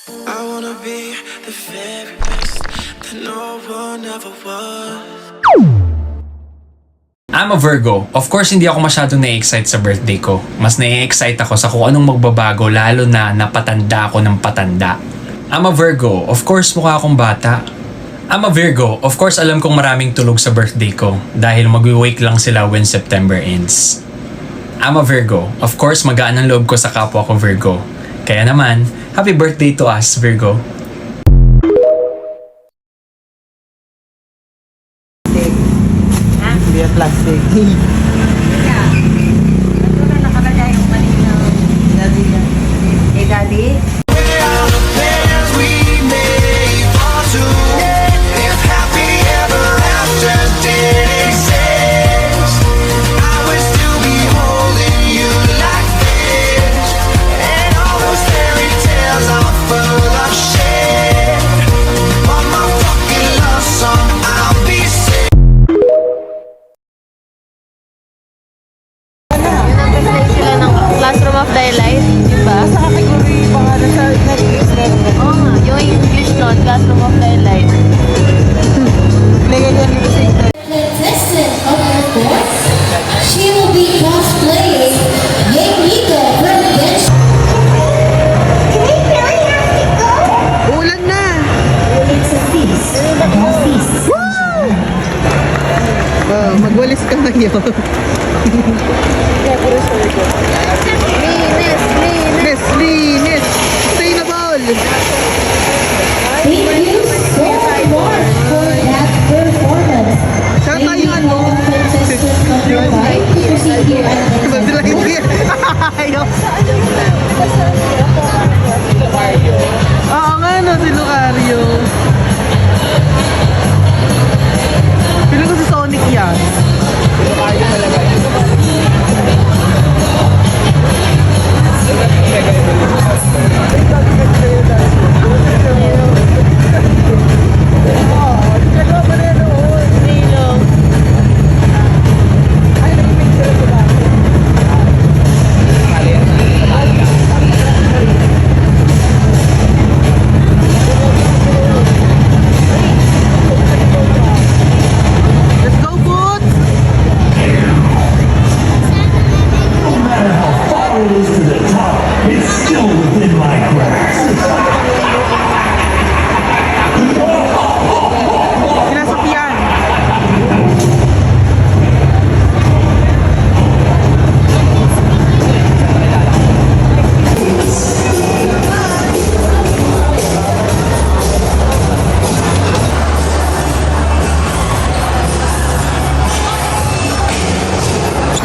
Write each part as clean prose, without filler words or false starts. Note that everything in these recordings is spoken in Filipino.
I wanna be the very best that no one ever was. I'm a Virgo. Of course, hindi ako masyadong na-excite sa birthday ko. Mas na-excite ako sa kung anong magbabago lalo na napatanda ako ng patanda. I'm a Virgo. Of course, mukha akong bata. I'm a Virgo. Of course, alam kong maraming tulog sa birthday ko dahil mag-wake lang sila when September ends. I'm a Virgo. Of course, magaan ang loob ko sa kapwa ko Virgo. Kaya naman, happy birthday to us, Virgo. Hindi yan plastic. Ito na nakalagay yung Manila. Daddy yan. Hey, Daddy? Classroom of Daylight, di ba? Sa category, pangalan sa Netflix na Oo nga, yung English nun, Classroom of Daylight. Lagay ko yung music. Contestant of your course, she will be cosplaying Yay Miko from Genshin. Ulan na! It's a feast. A feast. Wow, magwalis ka ngayon. Linis! Sustainable! Thank you so much for that performance. Saan tayo Maybe ano? all contestant number 5 to proceed here at the Sila hindi. Ayaw. Oo nga no, si Lucario. Piling ko si Sonic yan. Lucario talaga. Let's go, Boots! It's still within my grasp. Sinasakyan.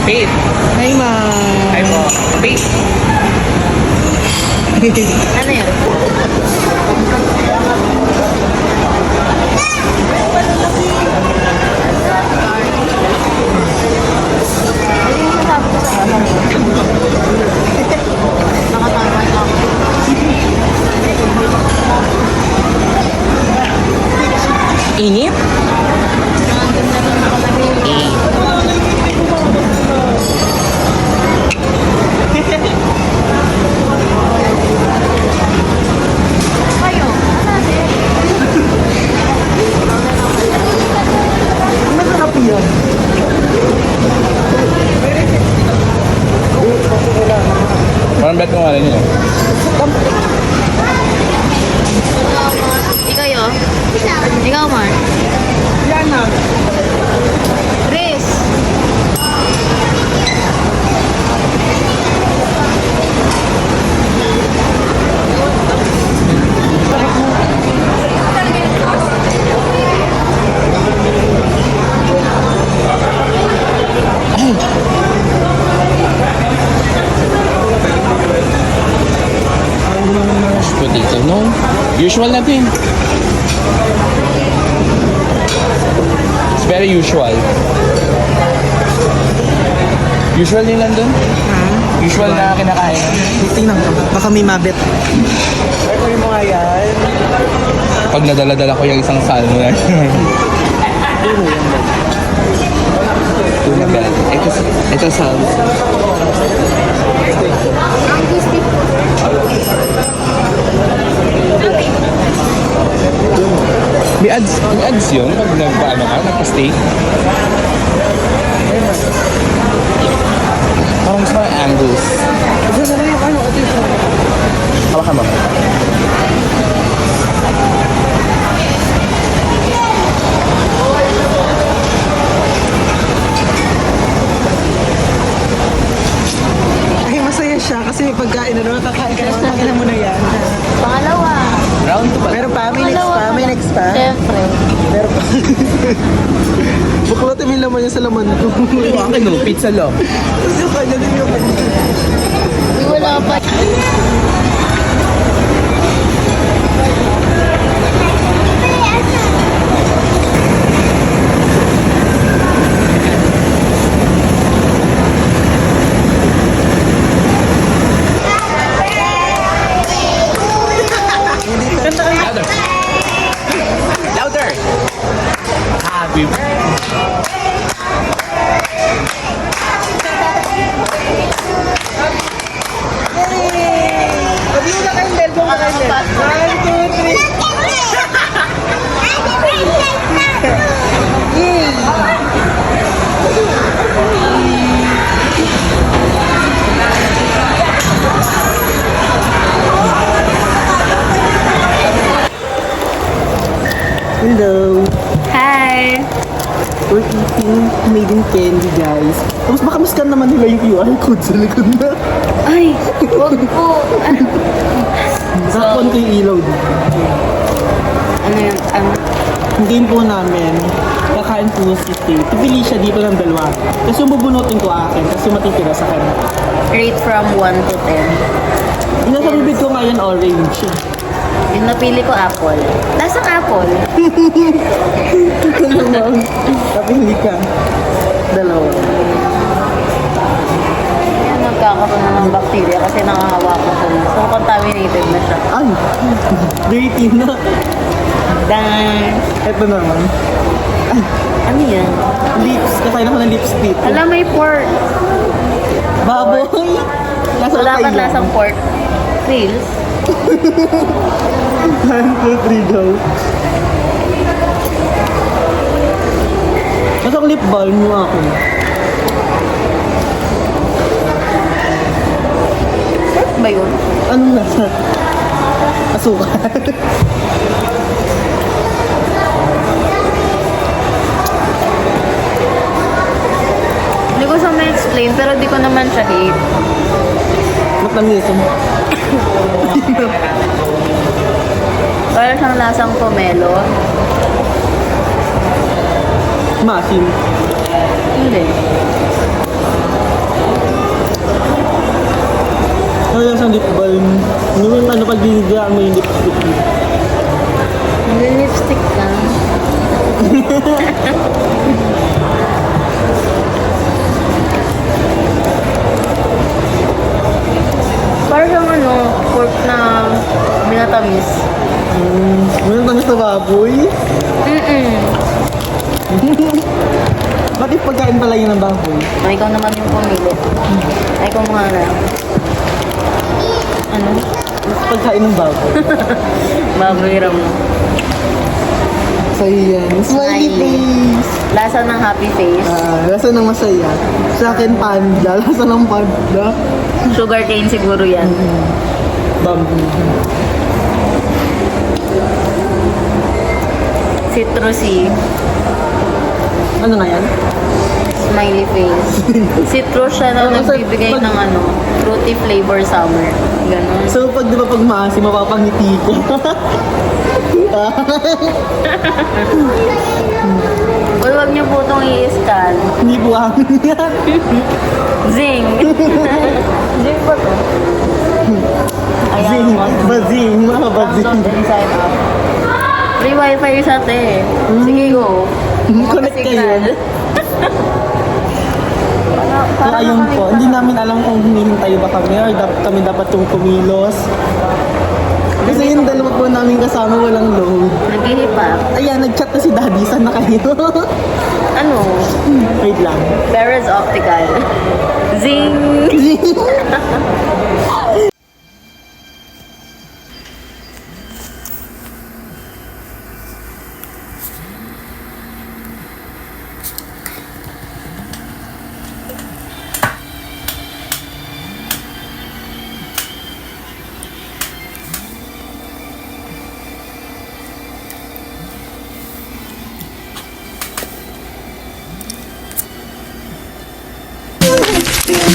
Faith. Hi, ma. Ay po. Faith. Ano yun? Init? Kayo, Masarap yan. Parang bet ko nga rin yun. ikaw yun? Ikaw, Mark? Yan na. Chris? Mashed potato, no? Usual na din. It's very usual. Usual din lang dun? Usual na kinakain. Tingnan ko. Baka may mabit. Ay, kunin mo nga yan. Pag nadala-dala ko yung isang salmo na yun. Tuna bell. Ito salmo. Ang gusto Mag-ads yun pag nagpaano ka, nagpa-stay. Parang gusto ko yung angles. Hawakan mo. Ay, masaya siya kasi may pagkain na naman. Kakain ka naman. Kakain mo na yan. Pangalawa. Round 2 pala. Meron pa, may next pa, may next pa. Siyempre. Meron pa. Bukulotin mo yung laman niya sa laman ko. Yung akin no, pizza lang. Tapos yung kanya din yung kanya. Uy, wala pa. Louder! Happy birthday! Pag-blow na candle, blow na candle. 1, 2, 3. Hello. Hi. We're eating made in candy, guys. Tapos baka miskan naman nila yung QR code sa likod na. Ay, wag po. Sakpan ko yung ilaw dito. Ano yun? Ang game po namin, kakain po si Tay. Pipili siya dito ng dalawa. Tapos yung bubunutin ko akin, tapos yung matitira sa kanya. Rate from 1 to 10. Yung nasa bibig ko ngayon, orange. Yung napili ko, apple. Lasang apple. Ito naman. Napili ka. Dalawa. Yan, nagkakaroon na ng bacteria kasi nangahawakan ko na. So, contaminated na siya. Ay! Dirty na. Dan. Ito naman. Ano yan? Lips. Kakain ako ng lipstick. Alam, may pork. Baboy! Nasa Wala tayo ka lasang pork. Reels. 1, 2, 3, go. Masang lip balm yung ako. Pork ba yun? Anong nasa? Asukal. Hindi ko siya ma-explain pero di ko naman siya hate. Matamis mo. Para siyang lasang pomelo. Masin. Hindi. Kaya sa lip balm. Yung ano pag binigyan mo yung lipstick. Hindi lipstick na. Para siyang ano, pork na binatamis. Meron tamis na baboy. Bakit pagkain pala yun ng baboy? Ay, ikaw naman yung pumili. Ay, ikaw mga na. Ano? Pagkain ng baboy. Baboy ram. So yan. Smiley face. Lasa ng happy face. Lasa ng masaya. Sa akin panda. Lasa ng panda. Sugar cane siguro yan. Bamboo. Citrusy. Ano nga yan? Smiley face. Citrus siya na Oh, kasi nagbibigay pag- ng ano, fruity flavor summer. Ganon. So pag di ba pag maasi, mapapangiti ko. Uy, wag niyo po itong i-scan. Hindi buhangin yan. Zing! Zing ba to? Ayan. Zing. Bazing. Mga bazing. Download inside out. Free wifi sa te. Sige, go. Connect kayo. Kaya ayun po, hindi namin alam kung hinihintay ba kami or kami dapat yung kumilos. Kasi yung dalawa po namin kasama walang load. Naghihipak. Ayan, nag-chat na si Daddy. Saan na kayo? Ano? Wait lang. Perez Optical. Zing!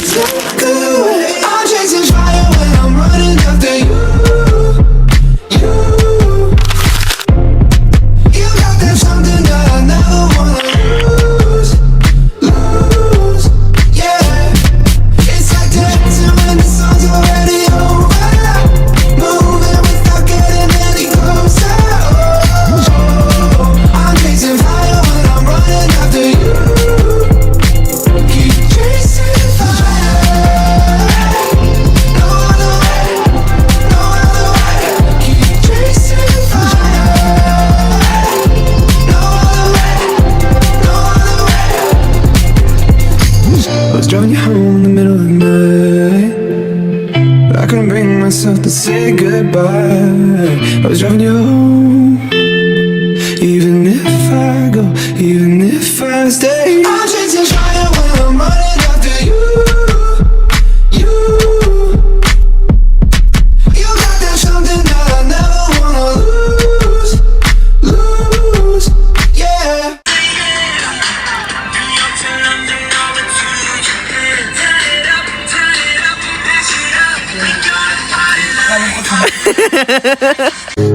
take away. I'm chasing fire when I'm running after you. You got that something that I never wanna lose. Yeah. It's like dancing when the song's already over. Moving without getting any closer. I'm chasing fire when I'm running after you. Keep chasing fire. No other way, no other way. Keep chasing fire. No other way, no other way. I was driving you home in the middle of the night, but I couldn't bring myself to say goodbye. I was driving you home, even if I go, even if I stay. I'm chasing fire when I'm running after you. You got that something that I never wanna lose. Yeah.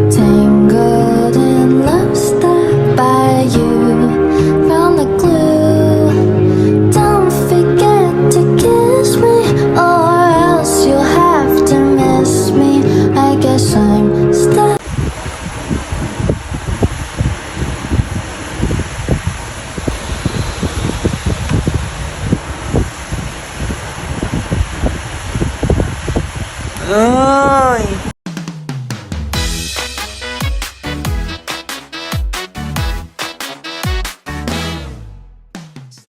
Tangled in love, stuck by you. Found the clue. Don't forget to kiss me, or else you'll have to miss me. I guess I'm stuck. Ay!